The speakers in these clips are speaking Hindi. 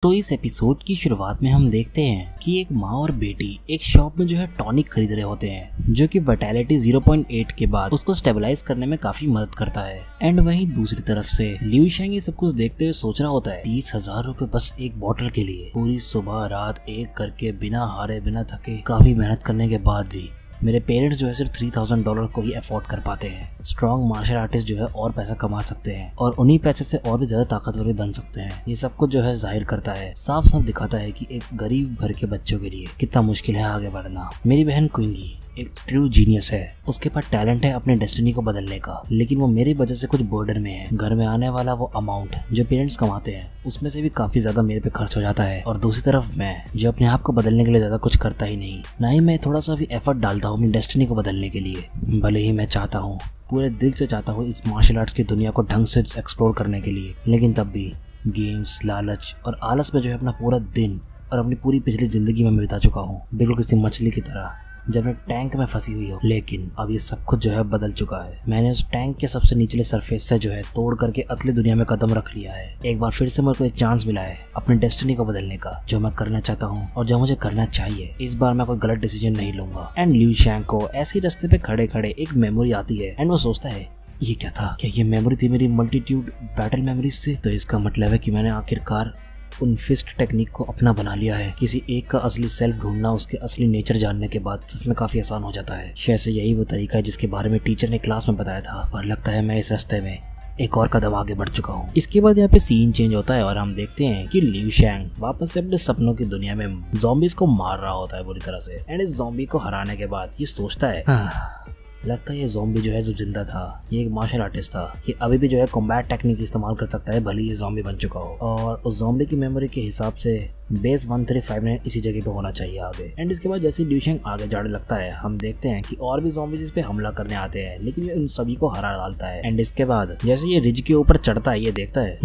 तो इस एपिसोड की शुरुआत में हम देखते हैं कि एक माँ और बेटी एक शॉप में जो है टॉनिक खरीद रहे होते हैं जो कि विटैलिटी 0.8 के बाद उसको स्टेबलाइज करने में काफी मदद करता है। एंड वहीं दूसरी तरफ से लिu शेंग ये सब कुछ देखते हुए सोच रहा होता है 30,000 रुपए बस एक बॉटल के लिए, पूरी सुबह रात एक करके बिना हारे बिना थके काफी मेहनत करने के बाद भी मेरे पेरेंट्स जो है सिर्फ $3,000 को ही अफोर्ड कर पाते हैं। स्ट्रॉन्ग मार्शल आर्टिस्ट जो है और पैसा कमा सकते हैं और उन्हीं पैसे से और भी ज्यादा ताकतवर भी बन सकते हैं। ये सब कुछ जो है जाहिर करता है, साफ साफ दिखाता है कि एक गरीब घर के बच्चों के लिए कितना मुश्किल है आगे बढ़ना। मेरी बहन क्विंगी एक ट्रू जीनियस है, उसके पास टैलेंट है अपने डेस्टिनी को बदलने का, लेकिन वो मेरी वजह से कुछ बर्डन में है। घर में आने वाला वो अमाउंट जो पेरेंट्स कमाते हैं उसमें से भी काफी ज्यादा मेरे पे खर्च हो जाता है। और दूसरी तरफ मैं जो अपने आप को बदलने के लिए ज्यादा कुछ करता ही नहीं, ना ही मैं थोड़ा सा भी एफर्ट डालता हूँ अपनी डेस्टिनी को बदलने के लिए। भले ही मैं चाहता हूँ, पूरे दिल से चाहता हूँ इस मार्शल आर्ट्स की दुनिया को ढंग से एक्सप्लोर करने के लिए, लेकिन तब भी गेम्स, लालच और आलस में जो है अपना पूरा दिन और अपनी पूरी पिछली जिंदगी में बिता चुका हूँ, बिल्कुल किसी मछली की तरह जब मैं टैंक में फंसी हुई हो। लेकिन अब ये सब कुछ जो है बदल चुका है। मैंने उस टैंक के सबसे निचले सरफेस से जो है तोड़ करके असली दुनिया में कदम रख लिया है। एक बार फिर से मेरे को एक चांस मिला है अपनी डेस्टिनी को बदलने का, जो मैं करना चाहता हूँ और जो मुझे करना चाहिए। इस बार मैं कोई गलत डिसीजन नहीं लूंगा। एंड लिu शेंग को ऐसे रास्ते पे खड़े खड़े एक मेमोरी आती है एंड वो सोचता है ये क्या था, क्या ये मेमोरी थी मेरी मल्टीट्यूड बैटल मेमोरीज से? तो इसका मतलब है कि मैंने आखिरकार उन फिस्ट टेक्निक को अपना बना लिया है। किसी एक का असली सेल्फ ढूंढना उसके असली नेचर जानने के बाद सच में काफी आसान हो जाता है। शायद से यही वो तरीका है जिसके बारे में टीचर ने क्लास में बताया था, और लगता है मैं इस रास्ते में एक और कदम आगे बढ़ चुका हूँ। इसके बाद यहाँ पे सीन चेंज होता है और हम देखते हैं कि लिu शेंग वापस से अपने सपनों की दुनिया में ज़ॉम्बीज़ को मार रहा होता है बुरी तरह से। एंड इस ज़ॉम्बी को हराने के बाद ये सोचता है लगता है ये ज़ॉम्बी जो है जब जिंदा था, ये एक मार्शल आर्टिस्ट था, ये अभी भी जो है कॉम्बैट टेक्निक इस्तेमाल कर सकता है भले ये ज़ॉम्बी बन चुका हो। और उस ज़ॉम्बी की मेमोरी के हिसाब से बेस 1359 इसी जगह पे होना चाहिए आगे। एंड इसके बाद जैसे लिu शेंग आगे जाने लगता है हम देखते हैं कि और भी ज़ॉम्बीज़ इस पे हमला करने आते हैं, लेकिन ये उन सभी को हरा डालता है। एंड इसके बाद जैसे ये रिज के ऊपर चढ़ता है, ये देखता है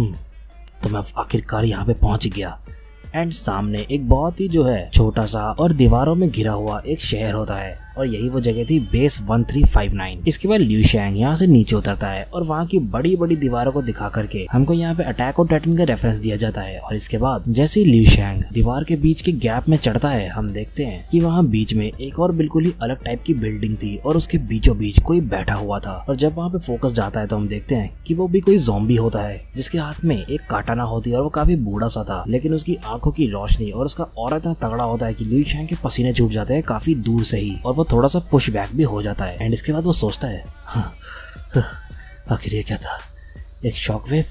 तो मैं आखिरकार यहाँ पे पहुंच गया। एंड सामने एक बहुत ही जो है छोटा सा और दीवारों में घिरा हुआ एक शहर होता है, और यही वो जगह थी बेस 1359। इसके बाद लिu शेंग यहाँ से नीचे उतरता है और वहाँ की बड़ी बड़ी दीवारों को दिखा करके हमको यहाँ पे अटैक ऑन टाइटन का रेफरेंस दिया जाता है। और इसके बाद जैसे ही लिu शेंग दीवार के बीच के गैप में चढ़ता है हम देखते हैं कि वहाँ बीच में एक और बिल्कुल ही अलग टाइप की बिल्डिंग थी और उसके बीचों बीच कोई बैठा हुआ था। और जब वहाँ पे फोकस जाता है तो हम देखते हैं कि वो भी कोई ज़ॉम्बी होता है जिसके हाथ में एक काटाना होती है और वो काफी बूढ़ा सा था, लेकिन उसकी आंखों की रोशनी और उसका ऑरा इतना तगड़ा होता है कि लिu शेंग के पसीने छूट जाते हैं काफी दूर से ही, और वो थोड़ा सा पुश बैक भी हो जाता है। एंड इसके बाद वो सोचता है आखिर ये क्या था, एक शॉकवेव,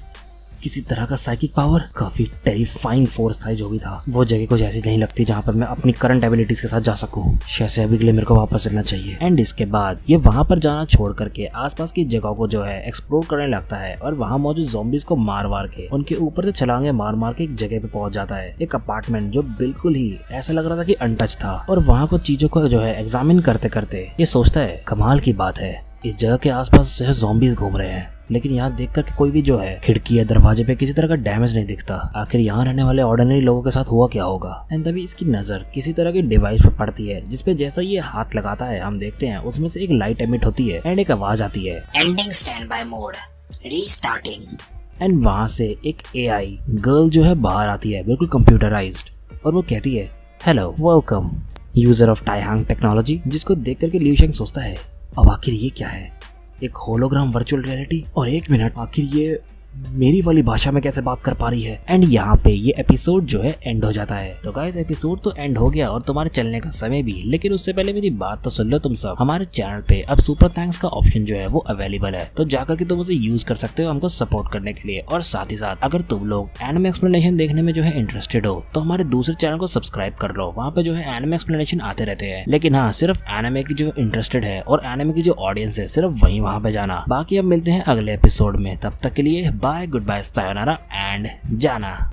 किसी तरह का साइकिक पावर, काफी टेरिफाइंग फोर्स था जो भी था। वो जगह कुछ ऐसी नहीं लगती जहाँ पर मैं अपनी करंट एबिलिटीज के साथ जा सकूं। शायद से अभी के लिए मेरे को वापस चलना चाहिए। एंड इसके बाद ये वहां पर जाना छोड़ करके आसपास की जगहों को जो है एक्सप्लोर करने लगता है और वहां मौजूद ज़ॉम्बीज को मार मार के उनके ऊपर से छलांगे मार मार के एक जगह पे पहुंच जाता है, एक अपार्टमेंट जो बिल्कुल ही ऐसा लग रहा था कि अनटच था। और वहाँ कुछ चीजों को जो है एग्जामिन करते करते ये सोचता है कमाल की बात है इस जगह के आसपास जो है ज़ॉम्बीज घूम रहे हैं, लेकिन यहाँ देख कर के कोई भी जो है खिड़की या दरवाजे पे किसी तरह का डैमेज नहीं दिखता। आखिर यहाँ रहने वाले ऑर्डिनरी लोगों के साथ हुआ क्या होगा? एंड तभी इसकी नजर किसी तरह की डिवाइस पर पड़ती है जिसपे जैसा ये हाथ लगाता है हम देखते हैं उसमें से एक लाइट एमिट होती है एंड एक आवाज आती है, ending stand by mode, restarting. And वहाँ से एक AI गर्ल जो है बाहर आती है बिल्कुल कंप्यूटराइज्ड, और वो कहती है हेलो वेलकम यूजर ऑफ टाइहांग टेक्नोलॉजी। जिसको देख करके लिu शेंग सोचता है अब आखिर ये क्या है, एक होलोग्राम वर्चुअल रियलिटी, और एक मिनट आखिर ये मेरी वाली भाषा में कैसे बात कर पा रही है। एंड यहाँ पे ये एपिसोड जो है एंड हो जाता है। तो गाइस एपिसोड तो एंड हो गया और तुम्हारे चलने का समय भी, लेकिन उससे पहले मेरी बात तो सुन लो तुम सब। हमारे चैनल पे अब सुपर थैंक्स का ऑप्शन जो है वो अवेलेबल है, तो जाकर के तुम उसे यूज कर सकते हो हमको सपोर्ट करने के लिए। और साथ ही साथ अगर तुम लोग एनिमे एक्सप्लेनेशन देखने में जो है इंटरेस्टेड हो तो हमारे दूसरे चैनल को सब्सक्राइब कर लो, वहाँ पे जो है एनिमे एक्सप्लेनेशन आते रहते हैं। लेकिन हाँ, सिर्फ एनिमे की जो इंटरेस्टेड है और एनिमे की जो ऑडियंस है सिर्फ वही वहाँ पे जाना। बाकी अब मिलते हैं अगले एपिसोड में, तब तक के लिए बाय, गुड बाय, सायोनारा एंड जाना।